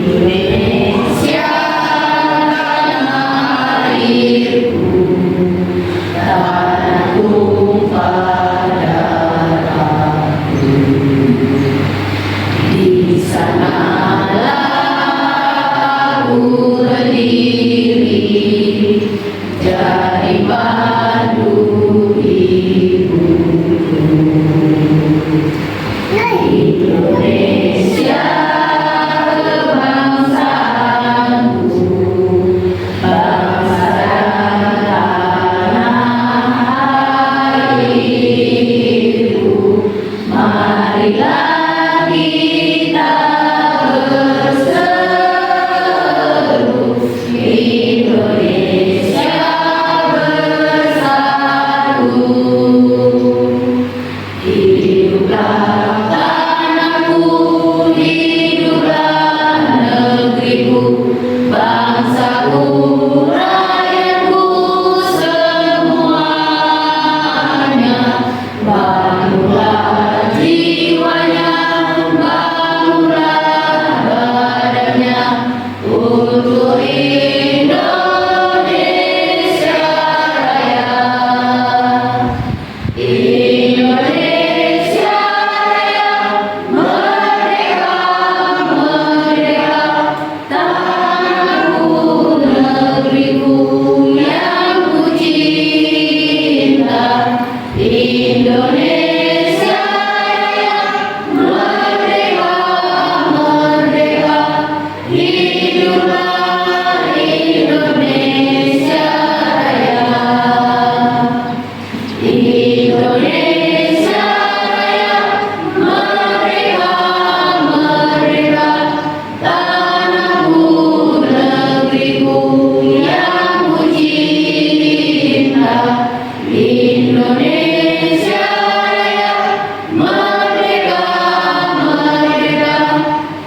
Indonesia tanah airku, tanah tumpah darahku. Di sanalah aku berdiri dari padu ibuku. Indonesia bangsaku, bangsa tanah airku. Marilah kita berseru, Indonesia bersatu. Hiduplah tanahku, hiduplah negeriku, bangsaku, rakyatku semuanya. Bangunlah jiwanya, bangunlah badannya untuk Indonesia Raya. Indonesia Raya, merdeka, merdeka, tanahku, negeriku yang ku cinta. Indonesia Raya, merdeka, merdeka, hiduplah Indonesia Raya. Indonesia Raya, merdeka, merdeka, tanahku, negeriku yang ku cinta. Indonesia Raya, merdeka, merdeka,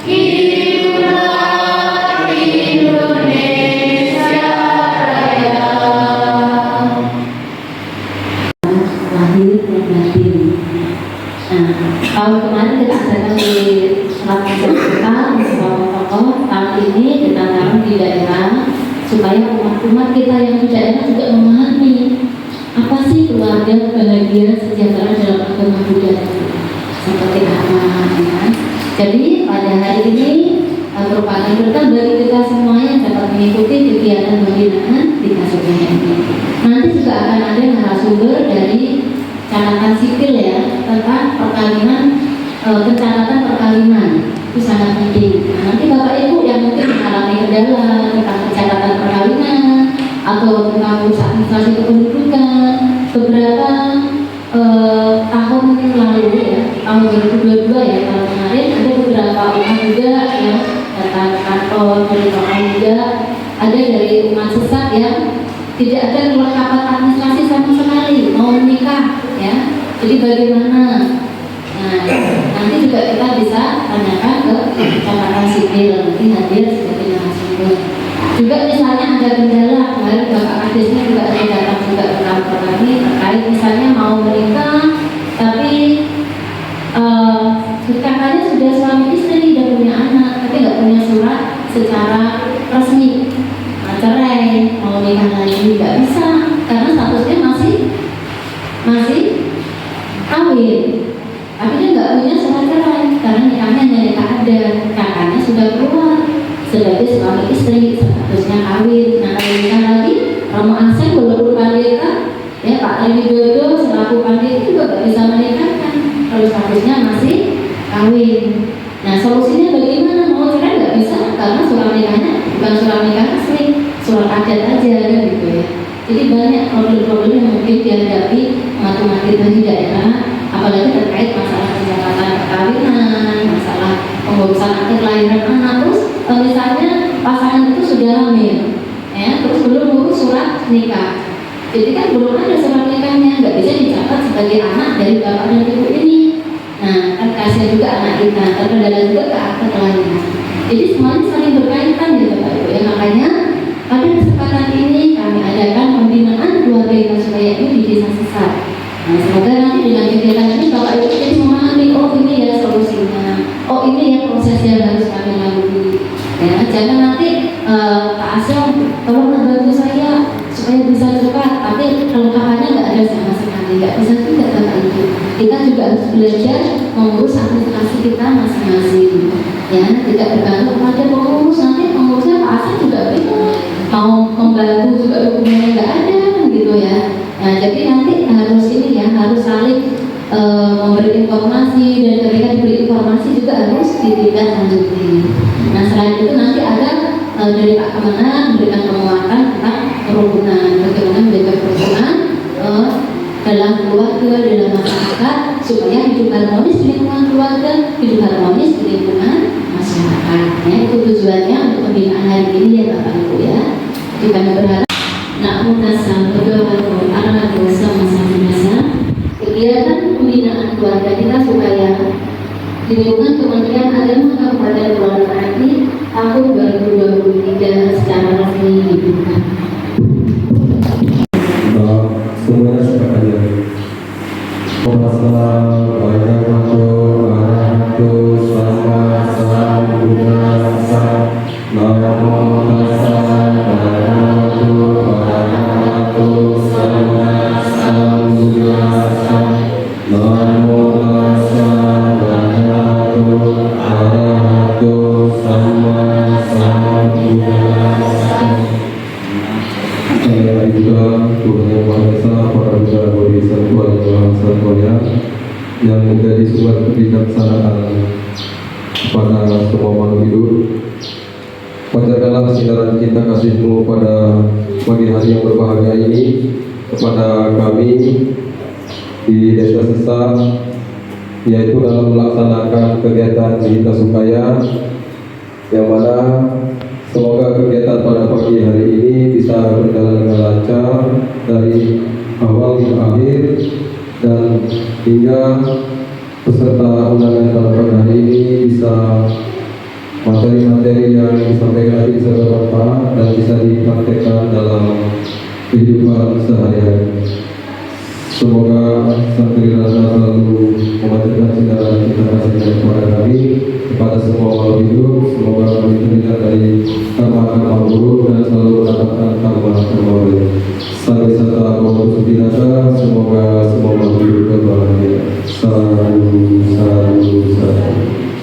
hiduplah Indonesia Raya. Lahir dan batin. Nah, tahun kemarin kita adakan di Selatan Jakarta bersama tokoh. Tahun ini kita taruh di daerah supaya umat-umat kita yang di daerah juga memahami apa sih keluarga bahagia sejahtera dalam agama Buddha seperti apa, ya. Jadi pada hari ini merupakan berkah bagi kita semua yang dapat mengikuti kegiatan pembinaan di Kasubah ini. Nanti juga akan ada narasumber dari catatan sipil ya tentang perkawinan, pencatatan perkawinan itu sangat penting. Nah, nanti Bapak Ibu yang mungkin mengalami kendala tentang pencatatan perkawinan atau tentang urus administrasi kependudukan beberapa tahun lalu ya, tahun 2022 ya, tahun kemarin ada beberapa umat juga yang datang ke kantor beritahukan juga ada dari umat sesat yang tidak ada kelengkapan administrasi sama sekali mau menikah ya. Jadi bagaimana? Nah, nanti juga kita bisa tanyakan ke catatan sipil, nanti hadir sebagai narasumber. Juga misalnya ada kendala, kemarin Bapak Kadisnya juga ada datang juga ke kantor kami terkait misalnya mau menikah tapi kakaknya sudah suami istri dan punya anak tapi nggak punya surat secara resmi, cerai, mau nikah lagi nggak bisa karena statusnya masih kawin, tapi dia nggak punya surat cerai karena nikahnya hanya nikah adat, kakaknya sudah keluar sebagai suami istri, statusnya kawin. Nah kalau nikah lagi, Romo Anseng walaupun pandita, ya Pak Leni Dodo selaku pandita juga nggak bisa menikahkan kalau statusnya masih kawin. Nah solusinya bagaimana? Mau cerai nggak bisa karena surat nikahnya bukan surat nikah asli, surat adat aja kan gitu ya. Jadi banyak problem-problem yang mungkin dihadapi umat-umat kita di daerah, apalagi terkait masalah pencatatan perkawinan, masalah pengurusan akte kelahiran anak. Terus misalnya pasangan itu sudah hamil, ya, terus belum ngurus surat nikah. Jadi kan belum ada surat nikahnya, nggak bisa dicatat sebagai anak dari bapak dan ibu ini. Nah, kan kasihan juga anak kita, terkendala juga ke akte kelahiran. Jadi semuanya saling berkaitan ya Bapak Ibu ya. Makanya pada kesempatan ini kami adakan pembinaan keluarga Kasubaya ini di Desa Sesat. Nah, semoga nanti dengan kegiatan ini Bapak Ibu jadi memahami, oh ini ya solusinya, oh ini ya proses yang harus kami lalui. Ya, jangan nanti Pak Asyong tolong bantu saya supaya bisa cepat, tapi kelengkapannya nggak ada sama sekali, nggak bisa juga Bapak Ibu. Kita juga harus belajar mengurus administrasi kita masing-masing. Ya, tidak bergantung pada pengurus, nanti pengurusnya Pak Asyong juga bingung, mau membantu juga dokumennya nggak ada, gitu ya. Nah, jadi nanti harus ini ya, harus saling memberi informasi, dan ketika diberi informasi juga harus ditindaklanjuti. Nah, selain itu nanti ada dari Pak Kemenang memberikan penguatan tentang kerukunan, bagaimana menjaga kerukunan dalam keluarga, dalam masyarakat, supaya hidup harmonis di lingkungan keluarga, hidup harmonis di lingkungan masyarakat. Ya, itu tujuannya untuk pembinaan hari ini ya Bapak Ibu ya. Jadi kami berharap Na'munasa berdoa anak dosa masa-masa kegiatan pembinaan keluarga kita supaya di lingkungan Kementerian Agama Kabupaten Purwakarta tahun 2023 secara resmi dibuka. Semuanya sepakat ya. Yang menjadi sumber kebijaksanaan kepada semua makhluk hidup. Panjatkanlah sinaran cinta kasih-Mu pada pagi hari yang berbahagia ini kepada kami di Desa Sesa, yaitu dalam melaksanakan kegiatan Hita Sukaya, yang mana semoga kegiatan pada pagi hari ini bisa berjalan dengan lancar dari awal hingga akhir, dan hingga peserta undangan pada pagi hari ini bisa materi-materi yang disampaikan bisa bermanfaat dan bisa dipraktekkan dalam kehidupan sehari-hari. Semoga Sang Triratna selalu memanjatkan segala kita kasihnya kepada kami, kepada semua makhluk hidup. Semoga kami terhindar dari karma-karma buruk dan selalu mendapatkan karma-karma baik. Sampai serta Allah Subhanahu, semoga semua makhluk hidup berbahagia. Salam.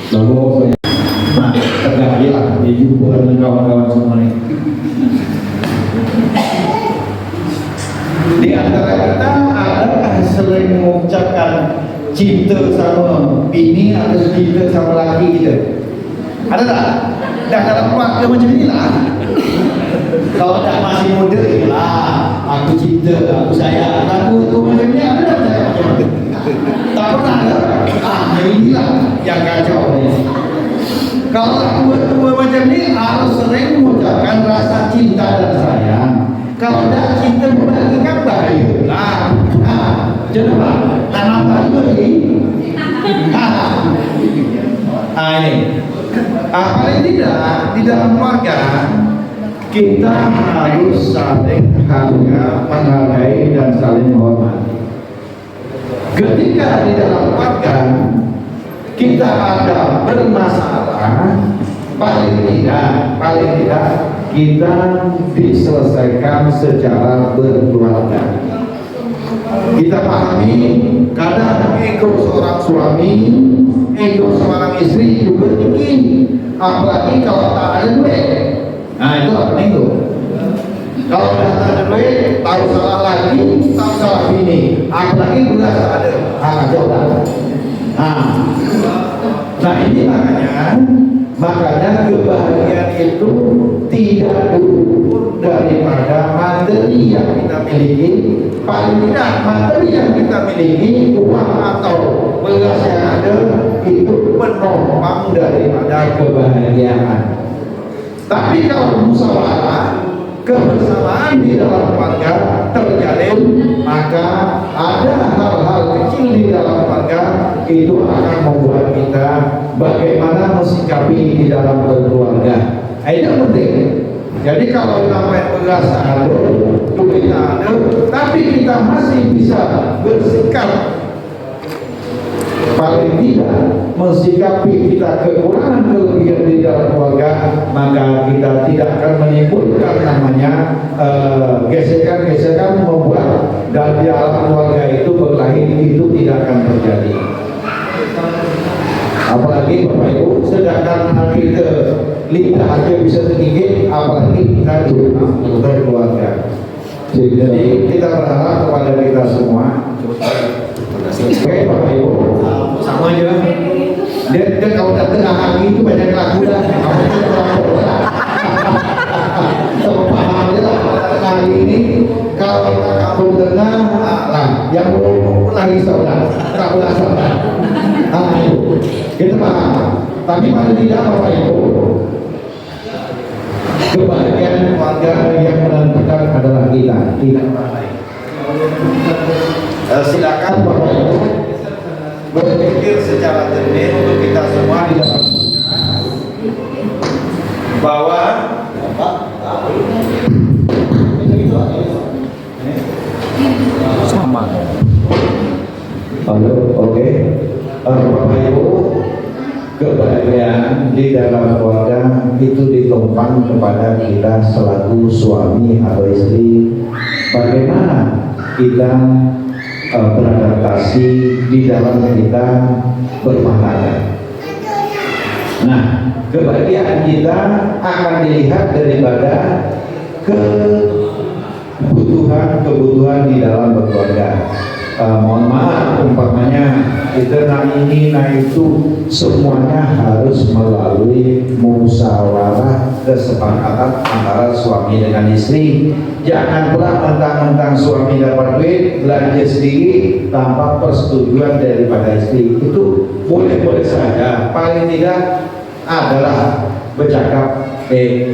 Namo saya. Nah, tergagilah dijumpa dengan kawan-kawan semuanya. Di antara kita ada sering mengucapkan cinta sama bini atau cinta sama laki kita? Ada tak? Dah dalam keluarga macam ni lah. Kalau tak masih muda, lah aku cinta, aku sayang, aku tu macam ni, ada tak saya macam tu? Tak pernah ada. Inilah yang kacau ni. Kalau tua-tua macam ni harus sering mengucapkan rasa cinta dan sayang. Kalau tak cinta membagikan bahaya lah. Coba tanam baru ni. Ini. Paling tidak di dalam keluarga kita harus saling menghargai dan saling menghormati. Ketika di dalam keluarga kita ada bermasalah, paling tidak kita diselesaikan secara berkeluarga. Kita pahami kadang ego seorang suami, ego seorang istri juga tinggi, apalagi kalau tak ada duit. Nah itu apa itu? Kalau tak ada duit, tahu salah lagi, tahu salah bini, apalagi beras ada, jauh dah. Nah ini makanya kebahagiaan itu tidak berukur daripada materi yang kita miliki. Paling tidak materi yang kita miliki, uang atau beras yang ada, itu penopang daripada kebahagiaan. Tapi kalau musyawarah, kebersamaan di dalam keluarga terjalin, maka ada hal-hal kecil di dalam keluarga itu akan membuat kita bagaimana mensikapi di dalam berkeluarga. Itu penting. Jadi kalau sampai beras ada, duit ada, tapi kita masih bisa bersikap, paling tidak mensikapi kita kekurangan kelebihan di dalam keluarga, maka kita tidak akan menimbulkan namanya gesekan-gesekan membuat dan di alam keluarga itu berkelahi, itu tidak akan terjadi. Apalagi Bapak Ibu, sedangkan kita lidah aja bisa tergigit, apalagi kita di rumah berkeluarga. Jadi kita berharap kepada kita semua. Oke Bapak Ibu, sama aja. Dia kalau udah tengah hari itu banyak lagu dah. Kamu itu sama paham aja lah. Hari ini kalau kamu tengah, lah yang belum lagi saudara, kamu lah saudara. Kita paham. Tapi paling tidak Bapak Ibu, kebahagiaan keluarga yang menentukan adalah kita, tidak orang lain. Silakan Bapak Ibu berpikir secara jernih untuk kita semua di dalam bahwa sama. halo, oke. Bapak Ibu, kebahagiaan di dalam keluarga itu ditumpang kepada kita selaku suami atau istri. Bagaimana kita beradaptasi di dalam kita berumah tangga. Nah, kebahagiaan kita akan dilihat daripada kebutuhan di dalam berkeluarga. Mohon maaf, umpamanya kita ini, itu semuanya harus melalui musyawarah kesepakatan antara suami dengan istri. Jangan pula mentang-mentang suami dapat duit belanja sendiri tanpa persetujuan daripada istri. Itu boleh-boleh saja, paling tidak adalah bercakap,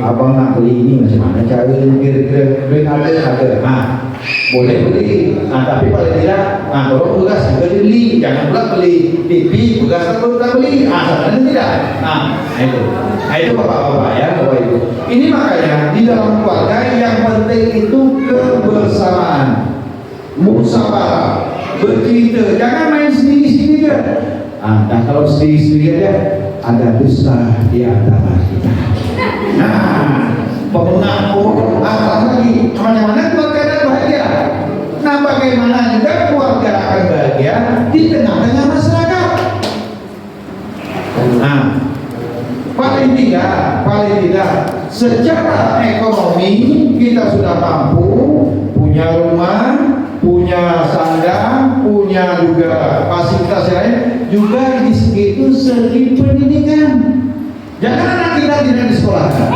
abang nak beli ini macam mana caranya, kira-kira duit ada. Boleh beli, tapi paling tidak, kalau beras juga dibeli, jangan pula beli TV, beras pun tak beli, sebenarnya tidak. Itu bapak-bapak ya, bapak ibu. Ini makanya di dalam keluarga yang penting itu kebersamaan, musyawarah, bercerita, jangan main sendiri-sendiri kan. Dan kalau sendiri-sendiri aja, ada dusta di antara kita. Pengaku lagi macam mana keluarga dan bahagia. Nah, bagaimana juga keluarga akan bahagia di tengah-tengah masyarakat. Paling tidak secara ekonomi kita sudah mampu, punya rumah, punya sandang, punya juga fasilitas lain, juga di situ segi pendidikan. Jangan anak kita tidak disekolahkan.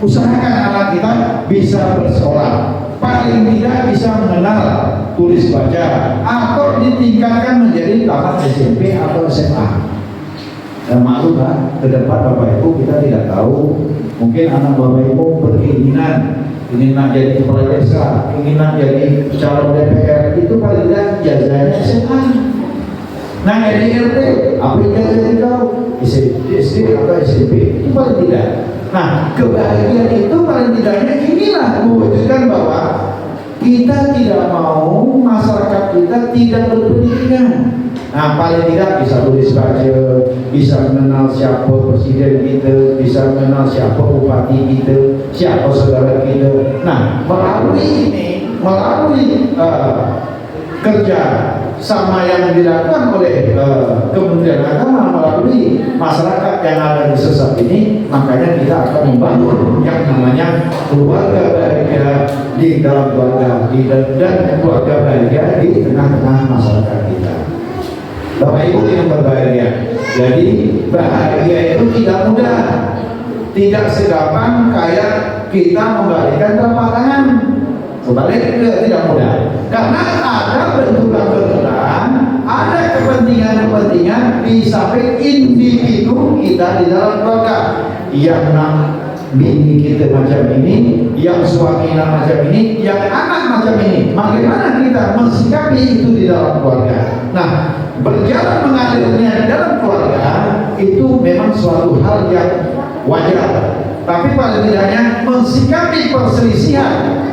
Usahakan anak kita bisa bersekolah, paling tidak bisa mengenal tulis baca, atau ditingkatkan menjadi tamat SMP atau SMA. Maklum kan, ke depan Bapak Ibu kita tidak tahu, mungkin anak Bapak Ibu berkeinginan ingin jadi kepala desa, ingin jadi calon DPR, itu paling tidak ijazahnya SMA. Nah, jadi RT, apa ijazahnya tahu? SD atau SMP, itu paling tidak. Nah, kebahagiaan itu paling tidaknya inilah mewujudkan bahwa kita tidak mau masyarakat kita tidak berpendidikan. Nah, paling tidak bisa tulis baca, bisa mengenal siapa presiden kita, bisa mengenal siapa bupati kita, siapa saudara kita. Nah, melalui kerja sama yang dilakukan oleh Kementerian Agama melalui masyarakat yang ada di Sesat ini, makanya kita akan membangun yang namanya keluarga bahagia di dalam keluarga dan keluarga bahagia di tengah-tengah masyarakat kita. Bapak Ibu yang berbahagia, jadi bahagia itu tidak mudah, tidak segampang kayak kita membalikan telapak tangan. Kembali tidak mudah, karena ada benturan-benturan, ada kepentingan-kepentingan di samping individu kita di dalam keluarga. Yang bini kita macam ini, yang suami macam ini, yang anak macam ini. Bagaimana kita mensikapi itu di dalam keluarga? Nah, berjalan mengalirnya di dalam keluarga itu memang suatu hal yang wajar. Tapi paling tidaknya mensikapi perselisihan,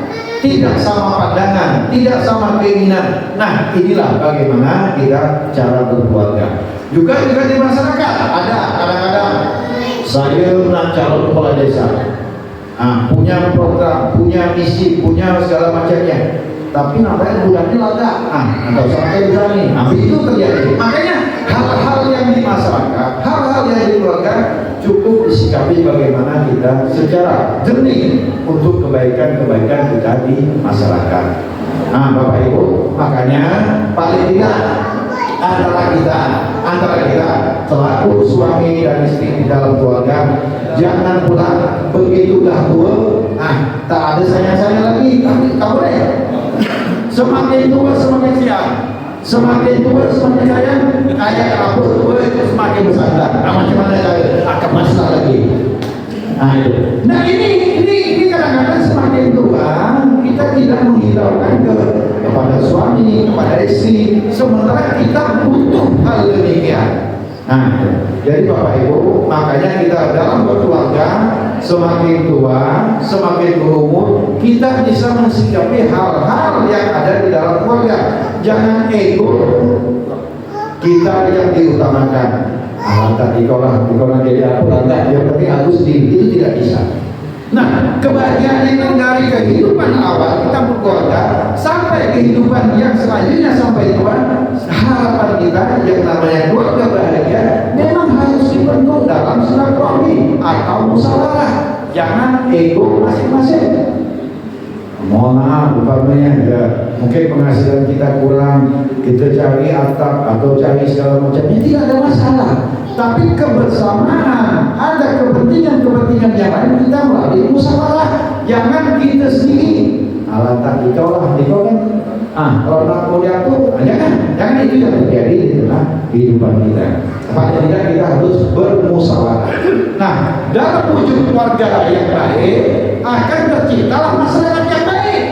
tidak sama pandangan, tidak sama keinginan. Nah, inilah bagaimana kita cara berkeluarga. Juga di masyarakat ada kadang-kadang saya nak calon kepala desa, punya program, punya misi, punya segala macamnya, tapi nampaknya bulannya lagak, atau sampai berani, itu terjadi. Makanya hal-hal yang di masyarakat, hal-hal yang di keluarga cukup disikapi bagaimana kita secara jernih untuk kebaikan-kebaikan kita di masyarakat. Bapak Ibu, makanya paling tidak antara kita selaku suami dan istri di dalam keluarga, jangan pula begitu dahulu tak ada sayang-sayang lagi, tapi tak boleh. Semakin tua semakin siang, semakin tua semakin sayang, kayak rambut tua itu semakin bersandar. Macam mana saya akan masalah lagi. Nah ini kadang-kadang semakin tua kita tidak menghiraukan kepada suami, kepada istri, sementara kita butuh hal demikian. Jadi Bapak Ibu, makanya kita dalam berkeluarga semakin tua, semakin berumur, kita bisa mensikapi hal-hal yang ada di dalam keluarga. Jangan ego kita yang diutamakan. Tadi kalau jadi apa yang penting aku sendiri, itu tidak bisa. Nah, kebahagiaan itu dari kehidupan awal kita berkeluarga sampai kehidupan yang selanjutnya sampai tua, harapan kita yang namanya keluarga bahagia memang harus dibentuk dalam silaturahmi atau musyawarah. Jangan ego masing-masing. Mohon maaf, umpamanya mungkin penghasilan kita kurang, kita cari atap atau cari segala macamnya, tidak ada masalah. Tapi kebersamaan, ada kepentingan-kepentingan yang lain, kita melalui musyawarah. Jangan kita sendiri. Tak dikau lah, dikau kan. Kalau nak kuliah tuh, jangan itu yang terjadi di tengah kehidupan kita. Paling tidak kita harus bermusyawarah. Nah, dalam wujud keluarga yang baik akan terciptalah masyarakat yang baik.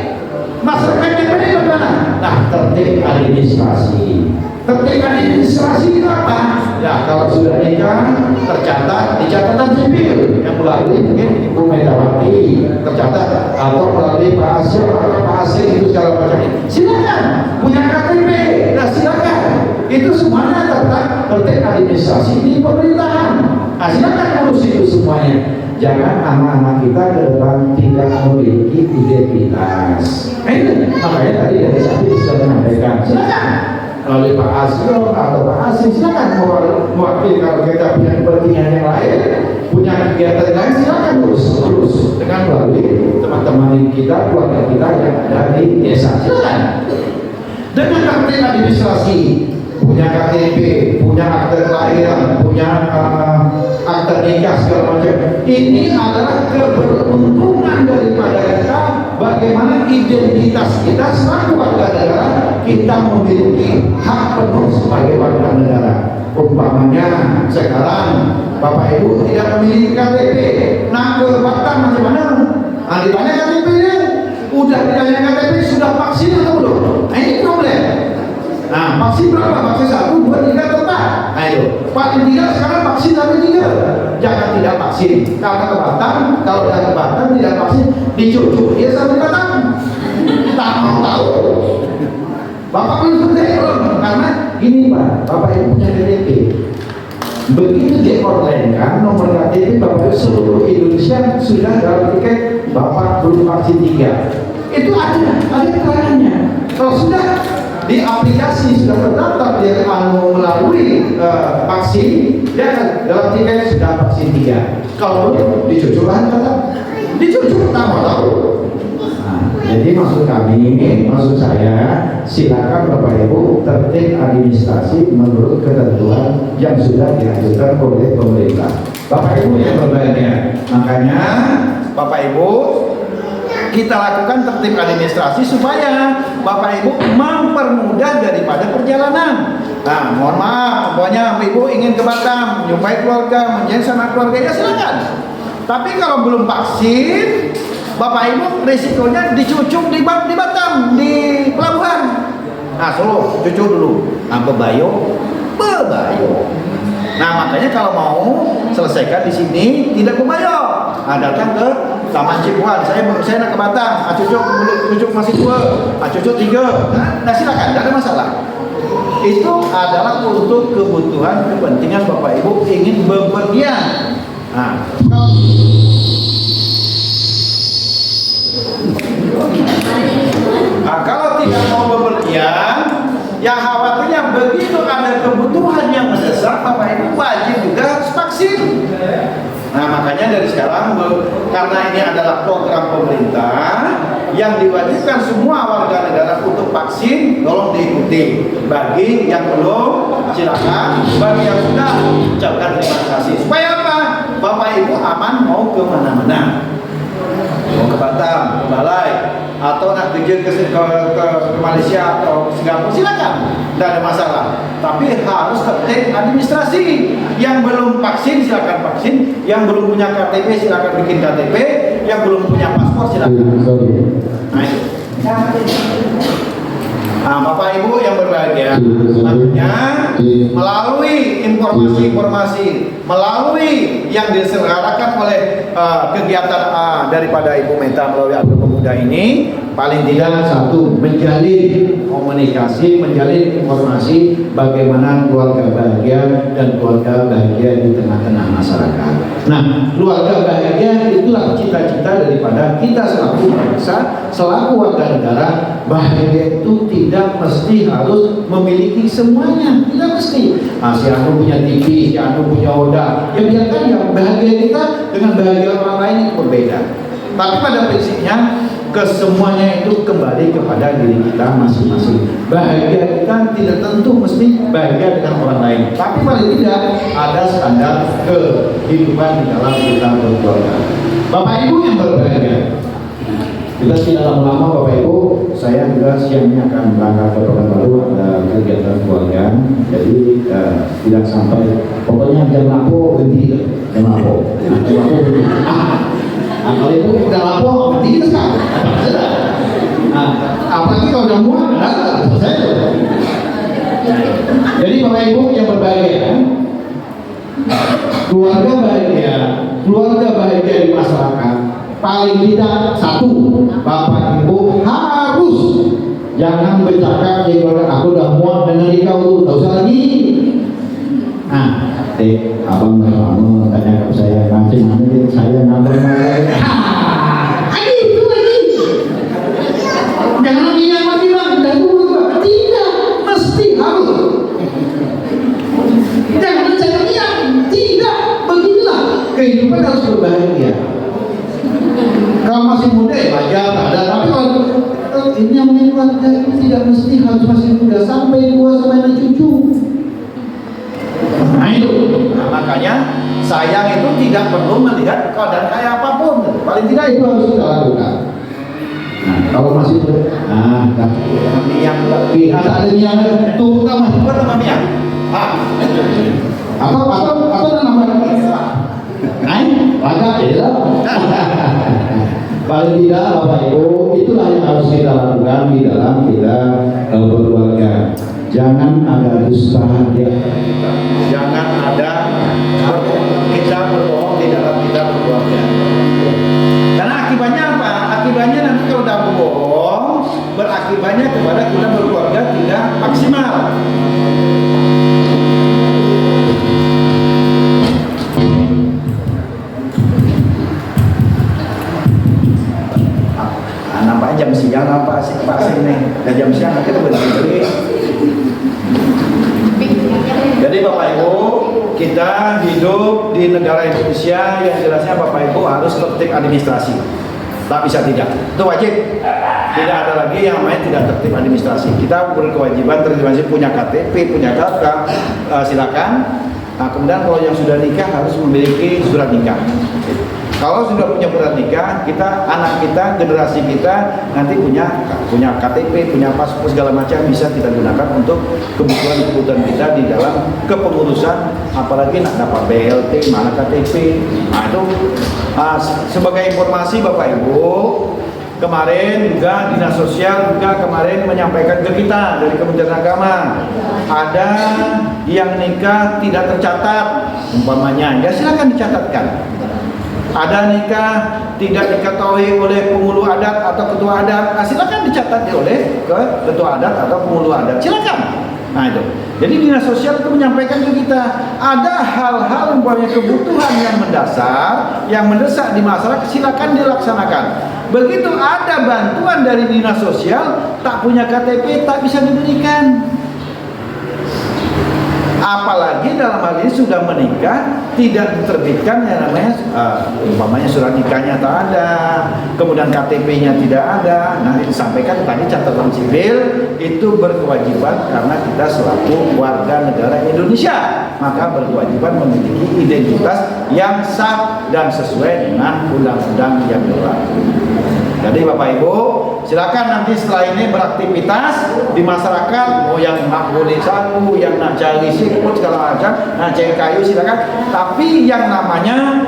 Masyarakat yang baik bagaimana? Nah, tertib administrasi. Tertib administrasi itu apa? Ya, kalau sudah nikah tercatat di catatan sipil yang melalui mungkin Ibu Megawati tercatat, atau melalui Pak Asyik atau Pak Asyik itu segala macam. Silakan punya KTP, silakan. Itu semuanya tertib administrasi di pemerintahan. Silakan urus itu semuanya. Jangan anak-anak kita ke depan tidak memiliki identitas. Makanya tadi dari sapi sudah menyampaikan. Silakan melalui Pak Asyo atau Pak Asyik, silakan mewakili. Kalau kita punya kepentingan yang lain, punya kegiatan lain, silakan terus dengan melalui teman-teman kita, keluarga kita yang ada di desa. Silakan dengan tertib administrasi, punya KTP, punya akte kelahiran, punya akte nikah segala macam. Ini adalah keberuntungan daripada kita. Bagaimana identitas kita sebagai warga negara, kita memiliki hak penuh sebagai warga negara. Umpamanya sekarang Bapak Ibu tidak memiliki KTP, nah ke Batam macam mana? Ditanya KTP-nya, udah ditanya KTP, sudah vaksin atau belum? Ini problem. Vaksin berapa? Vaksin 1, 2, 3, atau 4? Itu paling tidak sekarang vaksin sampai 3. Jangan tidak vaksin. Karena ke Batam, kalau tidak ke Batam tidak vaksin, dicucuk dia sampai Batam. Tak mau tahu. Bapak belum belum, karena gini Pak, Bapak Ibu punya KTP. Begitu dikontenkan nomor KTP Bapak seluruh Indonesia sudah dalam tiket Bapak belum vaksin 3. Itu ada keterangannya. Kalau sudah di aplikasi sudah terdaftar dia melalui vaksin, dia dalam tiket sudah vaksin 3. Kalau belum dicucuk kan dicucuk tak mau tahu. Jadi maksud saya, silakan Bapak Ibu tertib administrasi menurut ketentuan yang sudah diajukan oleh pemerintah. Bapak Ibu yang berbahagia, makanya Bapak Ibu kita lakukan tertib administrasi supaya Bapak Ibu mempermudah daripada perjalanan. Mohon maaf, pokoknya Ibu ingin ke Batam, jumpai keluarga, menjadi sama keluarganya, silakan. Tapi kalau belum vaksin, Bapak Ibu risikonya dicucuk di Batam, di pelabuhan. Solo, cucuk dulu. Bebayo. Makanya kalau mau selesaikan di sini tidak bebayo. Datang ke Taman Cipuan. Saya nak ke Batam. Cucuk masih 2. Cucuk 3. Silakan, tidak ada masalah. Itu adalah untuk kebutuhan kepentingan Bapak Ibu ingin bepergian. Nah, kalau tidak mau bepergian, yang khawatirnya begitu ada kebutuhan yang mendesak, Bapak Ibu wajib juga harus vaksin. Nah, makanya dari sekarang, karena ini adalah program pemerintah yang diwajibkan semua warga negara untuk vaksin, tolong diikuti. Bagi yang belum, silakan. Bagi yang sudah, ucapkan terima kasih. Supaya apa? Bapak Ibu aman mau ke mana-mana. Mau ke Batam, ke Balai, atau nak pergi ke Malaysia atau Singapura, silakan, tidak ada masalah. Tapi harus tertib administrasi. Yang belum vaksin silakan vaksin, yang belum punya KTP silakan bikin KTP, yang belum punya paspor silakan. Nah, Bapak Ibu yang berbahagia, makanya melalui informasi-informasi, melalui yang diselenggarakan oleh kegiatan daripada Ibu Meta melalui Agro Pemuda ini, paling tidak satu, menjalin komunikasi, menjalin informasi bagaimana keluarga bahagia dan keluarga bahagia di tengah-tengah masyarakat. Nah, keluarga bahagia itulah cita-cita daripada kita selaku bangsa, selaku warga negara. Bahagia itu tidak mesti harus memiliki semuanya, tidak mesti. Si Anu punya TV, si Anu punya Oda, ya biarkan ya, bahagia kita dengan bahagia orang lain itu berbeda. Tapi pada prinsipnya kesemuanya itu kembali kepada diri kita masing-masing. Bahagia kita tidak tentu mesti bahagia dengan orang lain, tapi paling tidak ada standar kehidupan di dalam kita berkeluarga. Bapak Ibu yang berbahagia, kita tidak lama-lama Bapak Ibu, saya juga siangnya akan berangkat ke Pekanbaru, ada kegiatan keluarga. Jadi tidak sampai, pokoknya jam lapo ganti, jam lapo ganti. Nah, kalau itu udah lapo ganti itu kan. Nah, apalagi kalau udah muat, selesai. Jadi Bapak Ibu yang berbahagia, keluarga bahagia di masyarakat. Paling tidak satu, Bapak Ibu harus jangan bercakap di luar, aku udah muat dengan kau tuh, tak usah lagi. Nah, abang kamu tanya ke saya, nanti saya nambah lagi. Itu lagi. Jangan lagi yang lagi bang, dan dulu tidak mesti harus. Jangan bercakap tidak, begitulah kehidupan harus berbahagia. Kalau masih muda ya wajar ada, tapi kalau ini yang keluarga itu tidak mesti harus masih muda, sampai tua sampai anak cucu. Nah itu, makanya sayang itu tidak perlu melihat keadaan kayak apapun, paling tidak itu harus kita lakukan. Nah kalau masih muda, yang pihak ada yang tuh kamu buat sama Mia, atau nama laga ya. Paling tidak Bapak Ibu, itulah yang harus kita lakukan di dalam kita berkeluarga. Jangan ada dusta di antara kita. Jangan ada kita berbohong di dalam kita berkeluarga. Karena akibatnya apa? Akibatnya nanti kalau udah berbohong, berakibatnya kepada kita berkeluarga tidak maksimal. Jam siang apa sih vaksin nih? Dan jam siang kita beli. Jadi Bapak Ibu, kita hidup di negara Indonesia yang jelasnya Bapak Ibu harus tertib administrasi. Tak bisa tidak, itu wajib. Tidak ada lagi yang main tidak tertib administrasi. Kita berkewajiban tertib, punya KTP, punya KK, silakan. Nah kemudian kalau yang sudah nikah harus memiliki surat nikah. Kalau sudah punya surat nikah, kita, anak kita, generasi kita nanti punya KTP, punya paspor segala macam bisa kita gunakan untuk kebutuhan-kebutuhan kita di dalam kepengurusan, apalagi nak dapat BLT, mana KTP. Nah itu sebagai informasi Bapak Ibu, kemarin juga Dinas Sosial juga kemarin menyampaikan ke kita dari Kementerian Agama, ada yang nikah tidak tercatat, umpamanya, ya silakan dicatatkan. Ada nikah tidak diketahui oleh pengulu adat atau ketua adat, silakan dicatat oleh ketua adat atau pengulu adat, silakan. Nah itu. Jadi dinas sosial itu menyampaikan ke kita ada hal-hal umpamanya kebutuhan yang mendasar, yang mendesak di masyarakat, silakan dilaksanakan. Begitu ada bantuan dari dinas sosial, tak punya KTP tak bisa diberikan. Apalagi dalam hal ini sudah menikah, tidak diterbitkan yang namanya umpamanya surat nikahnya tak ada, kemudian KTP-nya tidak ada. Nah, disampaikan tadi catatan sipil itu berkewajiban karena kita selaku warga negara Indonesia, maka berkewajiban memiliki identitas yang sah dan sesuai dengan undang-undang yang berlaku. Jadi Bapak Ibu, silakan nanti setelah ini beraktivitas di masyarakat, mau yang nak boleh sagu, yang nak cari siput segala macam, nak cari kayu silakan. Tapi yang namanya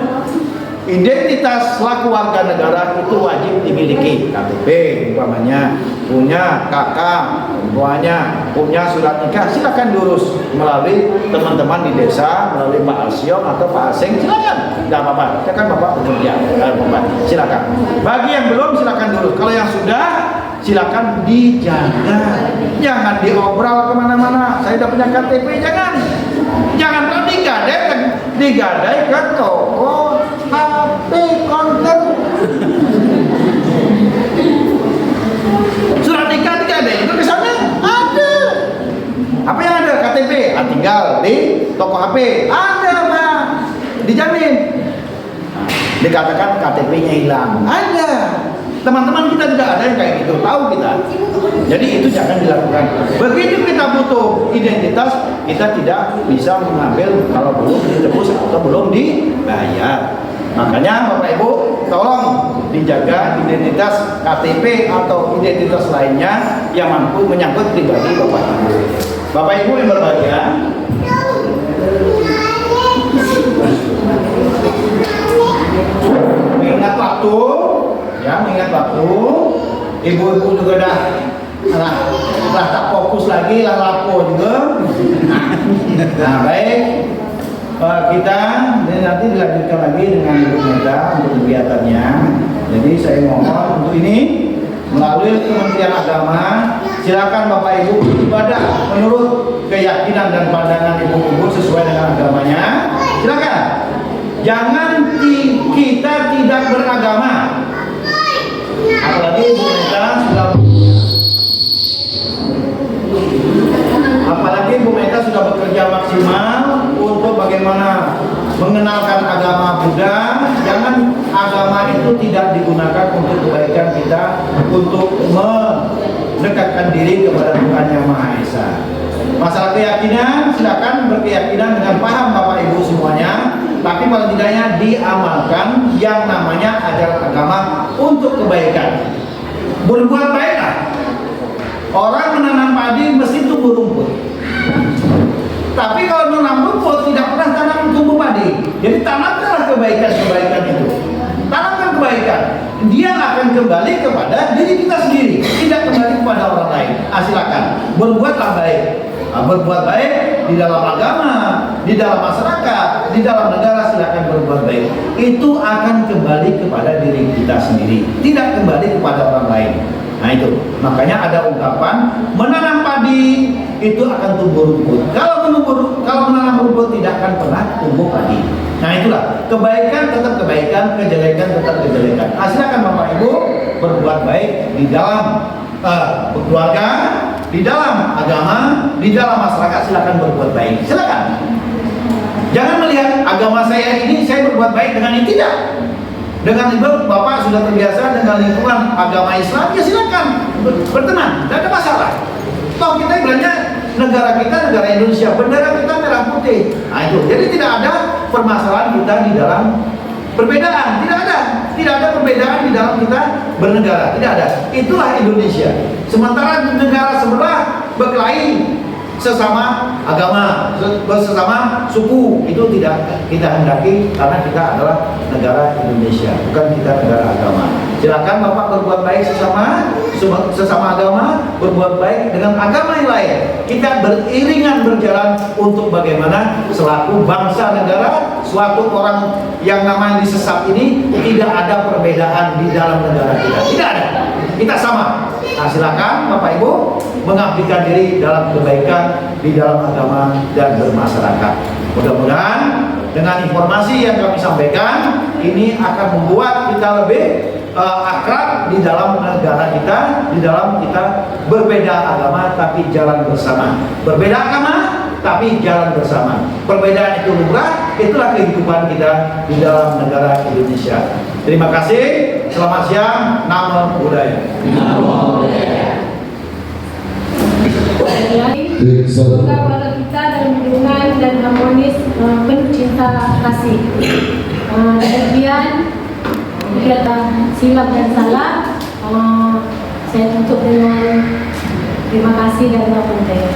identitas selaku warga negara itu wajib dimiliki. KTP umpamanya, punya kakak, umpamanya punya surat nikah, silakan diurus melalui teman-teman di desa, melalui Pak Arsyong atau Pak Aseng, silakan. Tidak apa-apa, silakan Bapak bekerja, silakan. Bagi yang belum silakan diurus. Kalau yang sudah silakan dijaga, jangan diobral kemana-mana. Saya sudah punya KTP, jangan digadai ke toko HP konter. Surat nikah digadai itu ke sana ada. Apa yang ada? KTP, tinggal di toko HP ada Pak, dijamin. Dikatakan KTP-nya hilang, ada. Teman-teman kita juga ada yang kayak gitu, tahu kita. Jadi itu jangan dilakukan. Begitu kita butuh identitas, kita tidak bisa mengambil kalau belum ditebus atau belum dibayar. Makanya Bapak Ibu tolong dijaga identitas KTP atau identitas lainnya yang mampu menyangkut pribadi Bapak Ibu. Bapak Ibu yang berbahagia, mengingat waktu, ibu-ibu juga dah tak fokus lagi, lah lapo juga. Nah baik, kita nanti dilanjutkan lagi dengan Ibu Meta untuk kegiatannya. Jadi saya mohon untuk ini melalui Kementerian Agama, silakan Bapak Ibu beribadah menurut keyakinan dan pandangan ibu-ibu sesuai dengan agamanya. Silakan. Jangan kita tidak beragama. Apalagi Ibu Meta sudah bekerja maksimal untuk bagaimana mengenalkan agama Buddha. Jangan agama itu tidak digunakan untuk kebaikan kita, untuk mendekatkan diri kepada Tuhan Yang Maha Esa. Masalah keyakinan, silakan berkeyakinan dengan paham Bapak Ibu semuanya, tapi paling tidaknya diamalkan yang namanya ajaran agama untuk kebaikan. Berbuat baiklah. Orang menanam padi mesti tumbuh rumput. Tapi kalau menanam rumput tidak pernah tanam tumbuh padi. Jadi tanamkanlah kebaikan-kebaikan itu. Tanamkan kebaikan. Dia akan kembali kepada diri kita sendiri, tidak kembali kepada orang lain. Silakan berbuatlah baik. Berbuat baik di dalam agama, di dalam masyarakat, di dalam negara, silakan berbuat baik. Itu akan kembali kepada diri kita sendiri, tidak kembali kepada orang lain. Nah itu, makanya ada ungkapan menanam padi itu akan tumbuh rumput. Kalau menanam rumput tidak akan pernah tumbuh padi. Nah itulah, kebaikan tetap kebaikan, kejelekan tetap kejelekan. Silakan Bapak Ibu berbuat baik di dalam keluarga, di dalam agama, di dalam masyarakat. Silakan berbuat baik. Silakan. Jangan melihat agama saya ini saya berbuat baik dengan ini, tidak. Dengan ibu Bapak sudah terbiasa dengan lingkungan agama Islam, ya silakan berteman, tidak ada masalah. Toh kita ibaratnya negara kita negara Indonesia, bendera kita merah putih. Nah itu, jadi tidak ada permasalahan kita di dalam perbedaan, tidak ada perbedaan di dalam kita bernegara, tidak ada. Itulah Indonesia. Sementara negara sebelah berkelahi sesama agama, sesama suku, itu tidak kita hendaki karena kita adalah negara Indonesia, bukan kita negara agama. Silakan Bapak berbuat baik sesama agama, berbuat baik dengan agama yang lain. Kita beriringan berjalan untuk bagaimana selaku bangsa negara, suatu orang yang namanya disesat ini tidak ada perbedaan di dalam negara kita. Tidak ada. kita sama. Nah, silakan Bapak Ibu mengabdikan diri dalam kebaikan di dalam agama dan bermasyarakat. Mudah-mudahan dengan informasi yang kami sampaikan ini akan membuat kita lebih akrab di dalam negara kita, di dalam kita berbeda agama tapi jalan bersama. Berbeda agama tapi jalan bersama. Perbedaan itu lumrah, itulah kehidupan kita di dalam negara Indonesia. Terima kasih. Selamat siang. Namo Buddhaya. Semoga keluarga kita dalam hubungan dan harmonis, penuh cinta kasih. Demikian kata silap dan salah, saya tutup dengan terima kasih dan namo Buddhaya.